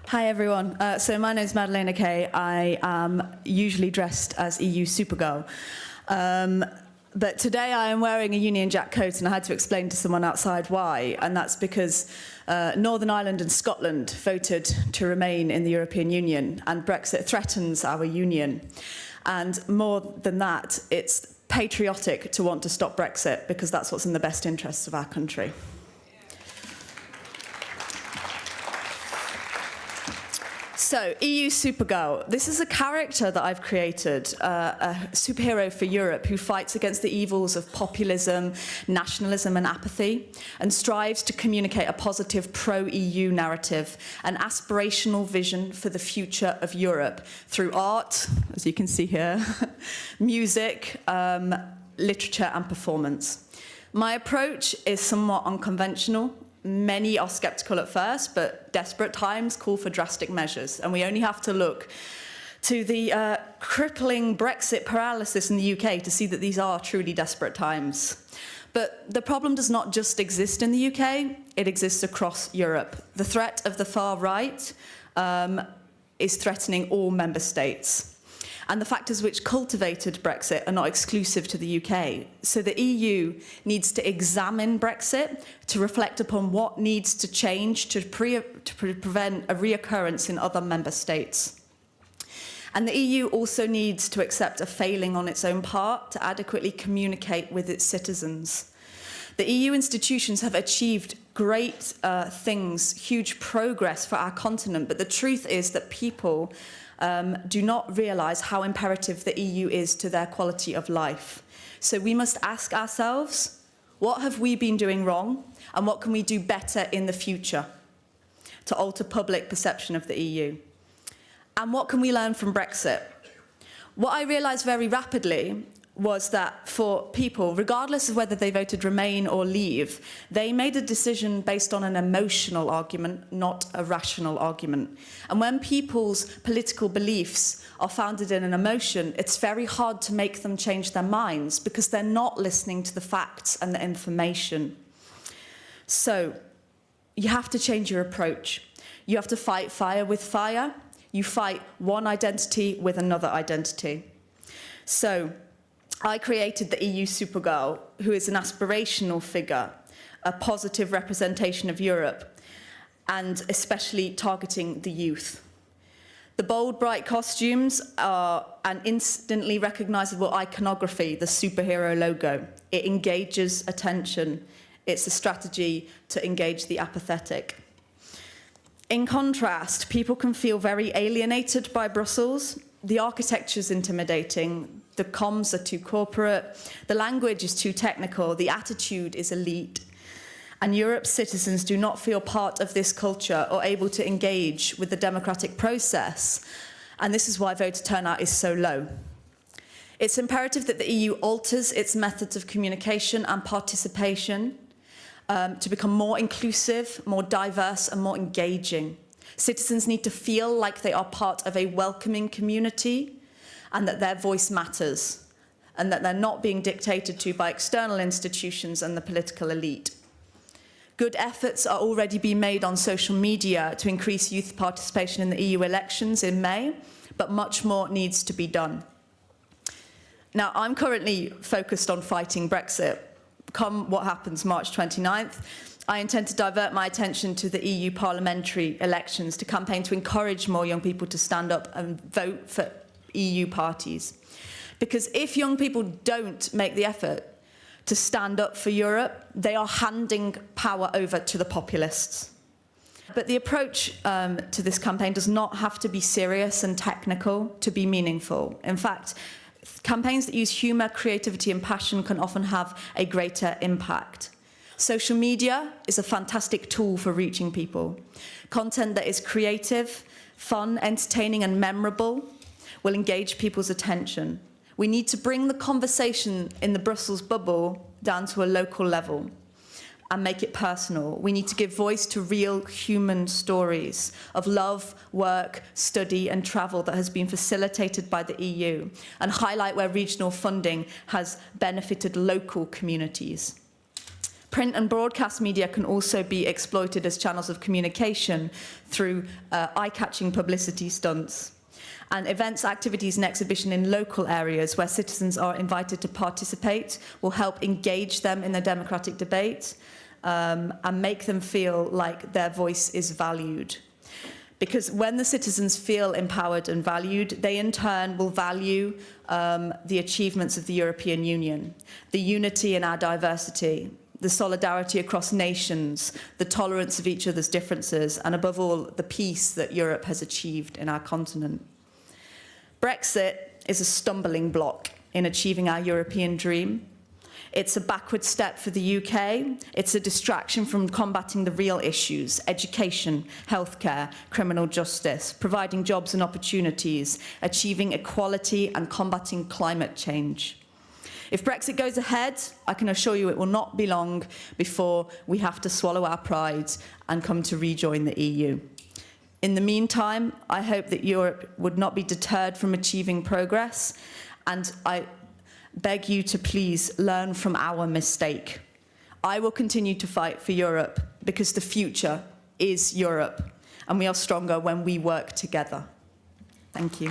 Hi everyone. So my name is Madeleine Kay. I am usually dressed as EU Supergirl. But today I am wearing a Union Jack coat and I had to explain to someone outside why. And that's because Northern Ireland and Scotland voted to remain in the European Union, and Brexit threatens our union. And more than that, it's patriotic to want to stop Brexit because that's what's in the best interests of our country. So, EU Supergirl. This is a character that I've created, a superhero for Europe who fights against the evils of populism, nationalism and apathy, and strives to communicate a positive pro-EU narrative, an aspirational vision for the future of Europe through art, as you can see here, music, literature and performance. My approach is somewhat unconventional. Many are sceptical at first, but desperate times call for drastic measures. And we only have to look to the crippling Brexit paralysis in the UK to see that these are truly desperate times. But the problem does not just exist in the UK, it exists across Europe. The threat of the far right is threatening all member states. And the factors which cultivated Brexit are not exclusive to the UK. So the EU needs to examine Brexit to reflect upon what needs to change to prevent a reoccurrence in other member states. And the EU also needs to accept a failing on its own part to adequately communicate with its citizens. The EU institutions have achieved great things, huge progress for our continent, but the truth is that people do not realise how imperative the EU is to their quality of life. So we must ask ourselves, what have we been doing wrong, and what can we do better in the future to alter public perception of the EU? And what can we learn from Brexit? What I realised very rapidly was that for people, regardless of whether they voted Remain or Leave, they made a decision based on an emotional argument, not a rational argument. And when people's political beliefs are founded in an emotion, it's very hard to make them change their minds because they're not listening to the facts and the information. So you have to change your approach. You have to fight fire with fire. You fight one identity with another identity. So I created the EU Supergirl, who is an aspirational figure, a positive representation of Europe, and especially targeting the youth. The bold, bright costumes are an instantly recognisable iconography, the superhero logo. It engages attention. It's a strategy to engage the apathetic. In contrast, people can feel very alienated by Brussels. The architecture is intimidating, the comms are too corporate, the language is too technical, the attitude is elite, and Europe's citizens do not feel part of this culture or able to engage with the democratic process, and this is why voter turnout is so low. It's imperative that the EU alters its methods of communication and participation to become more inclusive, more diverse, and more engaging. Citizens need to feel like they are part of a welcoming community and that their voice matters and that they're not being dictated to by external institutions and the political elite. Good efforts are already being made on social media to increase youth participation in the EU elections in May, but much more needs to be done. Now, I'm currently focused on fighting Brexit. Come what happens March 29th, I intend to divert my attention to the EU parliamentary elections to campaign to encourage more young people to stand up and vote for EU parties. Because if young people don't make the effort to stand up for Europe, they are handing power over to the populists. But the approach to this campaign does not have to be serious and technical to be meaningful. In fact, campaigns that use humour, creativity and passion can often have a greater impact. Social media is a fantastic tool for reaching people. Content that is creative, fun, entertaining and memorable will engage people's attention. We need to bring the conversation in the Brussels bubble down to a local level and make it personal. We need to give voice to real human stories of love, work, study and travel that has been facilitated by the EU and highlight where regional funding has benefited local communities. Print and broadcast media can also be exploited as channels of communication through eye-catching publicity stunts. And events, activities and exhibition in local areas where citizens are invited to participate will help engage them in the democratic debate and make them feel like their voice is valued. Because when the citizens feel empowered and valued, they in turn will value the achievements of the European Union, the unity in our diversity, the solidarity across nations, the tolerance of each other's differences, and above all, the peace that Europe has achieved in our continent. Brexit is a stumbling block in achieving our European dream. It's a backward step for the UK. It's a distraction from combating the real issues: education, healthcare, criminal justice, providing jobs and opportunities, achieving equality and combating climate change. If Brexit goes ahead, I can assure you it will not be long before we have to swallow our pride and come to rejoin the EU. In the meantime, I hope that Europe would not be deterred from achieving progress, and I beg you to please learn from our mistake. I will continue to fight for Europe because the future is Europe, and we are stronger when we work together. Thank you.